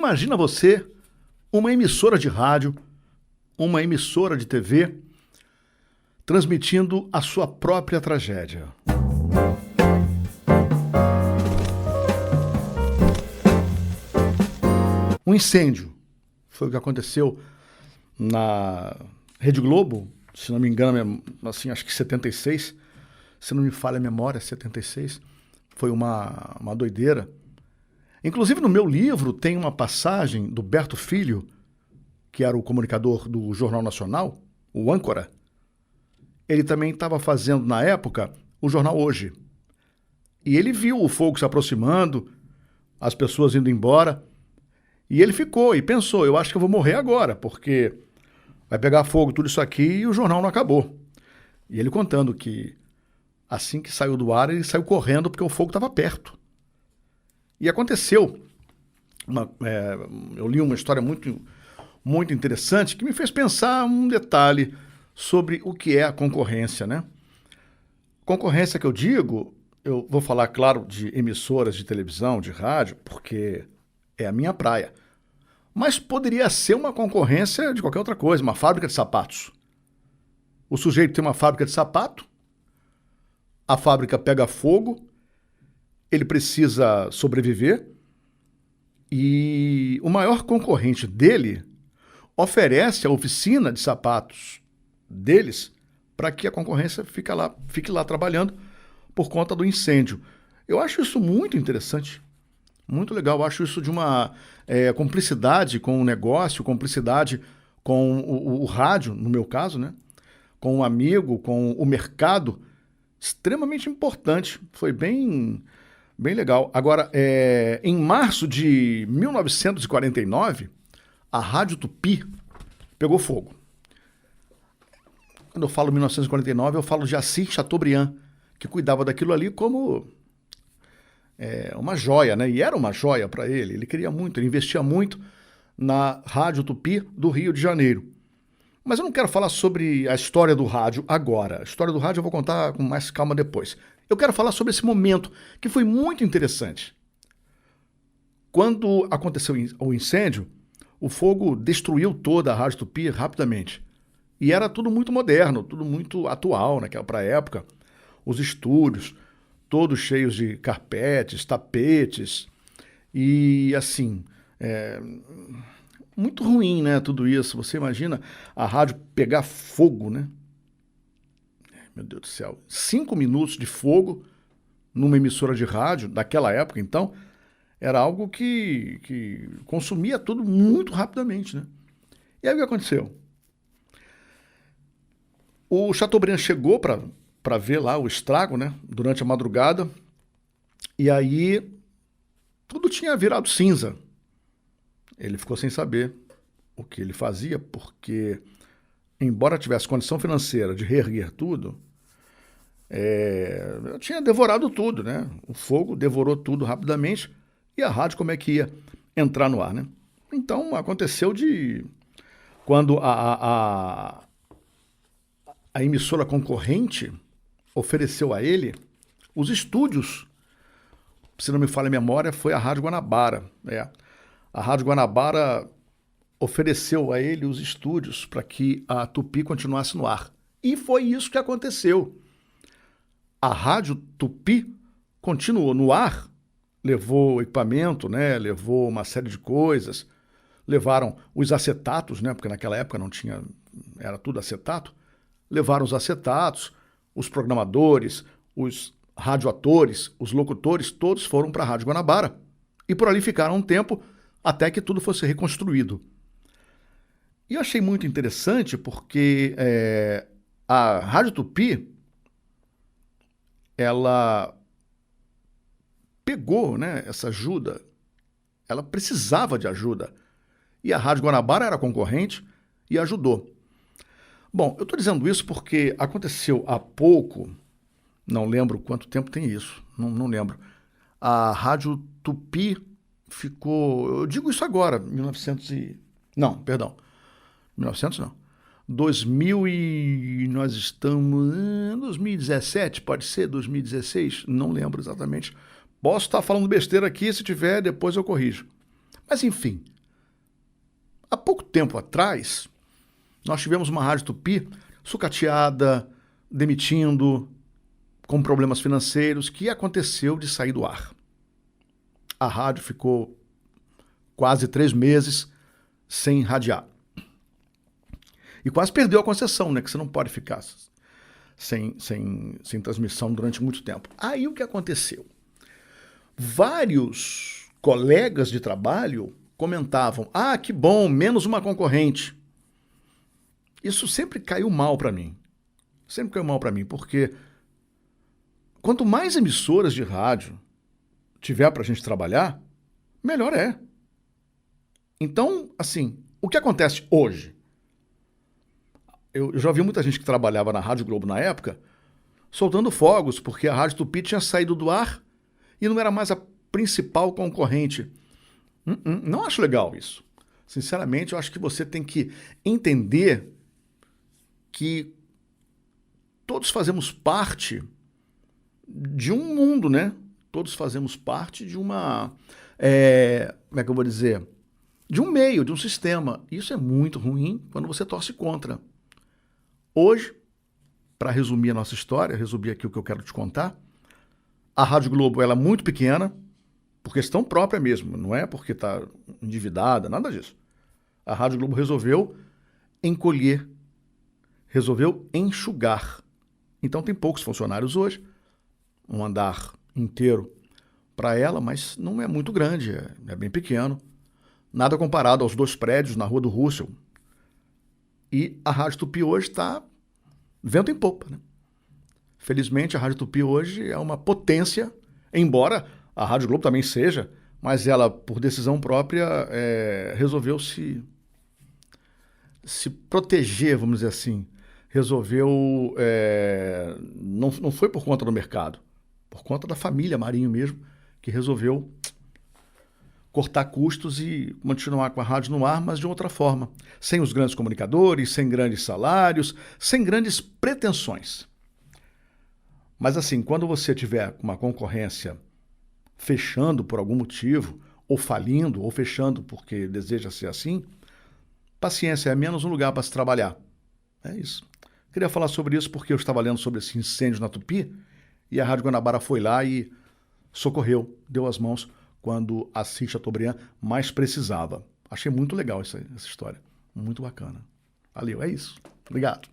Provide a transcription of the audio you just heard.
Imagina você, uma emissora de rádio, uma emissora de TV, transmitindo a sua própria tragédia. Um incêndio foi o que aconteceu na Rede Globo, se não me engano, assim, acho que 76, se não me falha a memória, 76. Foi uma doideira. Inclusive, no meu livro tem uma passagem do Berto Filho, que era o comunicador do Jornal Nacional, o âncora. Ele também estava fazendo, na época, o Jornal Hoje. E ele viu o fogo se aproximando, as pessoas indo embora, e ele ficou e pensou, eu acho que eu vou morrer agora, porque vai pegar fogo tudo isso aqui e o jornal não acabou. E ele contando que assim que saiu do ar, ele saiu correndo porque o fogo estava perto. E aconteceu, eu li uma história muito interessante que me fez pensar um detalhe sobre o que é a concorrência, né? Concorrência que eu digo, eu vou falar, claro, de emissoras de televisão, de rádio, porque é a minha praia. Mas poderia ser uma concorrência de qualquer outra coisa, uma fábrica de sapatos. O sujeito tem uma fábrica de sapato, a fábrica pega fogo, ele precisa sobreviver e o maior concorrente dele oferece a oficina de sapatos deles para que a concorrência fique lá trabalhando por conta do incêndio. Eu acho isso muito interessante, muito legal. Eu acho isso de uma cumplicidade com o negócio, cumplicidade com o rádio, no meu caso, né? Com o amigo, com o mercado, extremamente importante. Foi bem legal. Agora, em março de 1949, a Rádio Tupi pegou fogo. Quando eu falo 1949, eu falo de Assis Chateaubriand, que cuidava daquilo ali como uma joia, né? E era uma joia para ele. Ele queria muito, ele investia muito na Rádio Tupi do Rio de Janeiro. Mas eu não quero falar sobre a história do rádio agora. A história do rádio eu vou contar com mais calma depois. Eu quero falar sobre esse momento, que foi muito interessante. Quando aconteceu o incêndio, o fogo destruiu toda a Rádio Tupi rapidamente. E era tudo muito moderno, tudo muito atual naquela época. Os estúdios, todos cheios de carpetes, tapetes. E assim, muito ruim, né, tudo isso. Você imagina a rádio pegar fogo, né? Meu Deus do céu. 5 minutos de fogo numa emissora de rádio, daquela época, então, era algo que consumia tudo muito rapidamente, né? E aí o que aconteceu? O Chateaubriand chegou para ver lá o estrago, né? Durante a madrugada. E aí tudo tinha virado cinza. Ele ficou sem saber o que ele fazia, porque, embora tivesse condição financeira de reerguer tudo, eu tinha devorado tudo, né? O fogo devorou tudo rapidamente e a rádio como é que ia entrar no ar, né? Então, aconteceu quando a emissora concorrente ofereceu a ele os estúdios, se não me falha a memória, foi a Rádio Guanabara. A Rádio Guanabara ofereceu a ele os estúdios para que a Tupi continuasse no ar. E foi isso que aconteceu. A Rádio Tupi continuou no ar, levou equipamento, né? Levou uma série de coisas, levaram os acetatos, né? Porque naquela época não tinha, era tudo acetato. Levaram os acetatos, os programadores, os radioatores, os locutores, todos foram para a Rádio Guanabara. E por ali ficaram um tempo até que tudo fosse reconstruído. E eu achei muito interessante porque a Rádio Tupi, ela pegou, né, essa ajuda, ela precisava de ajuda. E a Rádio Guanabara era concorrente e ajudou. Bom, eu estou dizendo isso porque aconteceu há pouco, não lembro quanto tempo tem isso, não lembro. A Rádio Tupi ficou, eu digo isso agora, 1900 não. 2000 e nós estamos em 2017, pode ser 2016, não lembro exatamente. Posso estar falando besteira aqui, se tiver, depois eu corrijo. Mas enfim, há pouco tempo atrás, nós tivemos uma Rádio Tupi sucateada, demitindo, com problemas financeiros, que aconteceu de sair do ar. A rádio ficou quase 3 meses sem radiar. E quase perdeu a concessão, né? Que você não pode ficar sem transmissão durante muito tempo. Aí o que aconteceu? Vários colegas de trabalho comentavam: ah, que bom, menos uma concorrente. Isso sempre caiu mal para mim. Sempre caiu mal para mim, porque quanto mais emissoras de rádio tiver para a gente trabalhar, melhor é. Então, assim, o que acontece hoje? Eu já vi muita gente que trabalhava na Rádio Globo na época soltando fogos, porque a Rádio Tupi tinha saído do ar e não era mais a principal concorrente. Não acho legal isso. Sinceramente, eu acho que você tem que entender que todos fazemos parte de um mundo, né? Todos fazemos parte de uma... como é que eu vou dizer? De um meio, de um sistema. Isso é muito ruim quando você torce contra. Hoje, para resumir a nossa história, resumir aqui o que eu quero te contar, a Rádio Globo ela é muito pequena, por questão própria mesmo, não é porque está endividada, nada disso. A Rádio Globo resolveu encolher, resolveu enxugar. Então tem poucos funcionários hoje, um andar inteiro para ela, mas não é muito grande, é bem pequeno. Nada comparado aos 2 prédios na Rua do Russell. E a Rádio Tupi hoje está vento em popa, né? Felizmente, a Rádio Tupi hoje é uma potência, embora a Rádio Globo também seja, mas ela, por decisão própria, resolveu se proteger, vamos dizer assim. Resolveu... não foi por conta do mercado, por conta da família Marinho mesmo, que resolveu cortar custos e continuar com a rádio no ar, mas de outra forma. Sem os grandes comunicadores, sem grandes salários, sem grandes pretensões. Mas assim, quando você tiver uma concorrência fechando por algum motivo, ou falindo, ou fechando porque deseja ser assim, paciência, é menos um lugar para se trabalhar. É isso. Queria falar sobre isso porque eu estava lendo sobre esse incêndio na Tupi e a Rádio Guanabara foi lá e socorreu, deu as mãos quando a Assis Chateaubriand mais precisava. Achei muito legal essa história. Muito bacana. Valeu, é isso. Obrigado.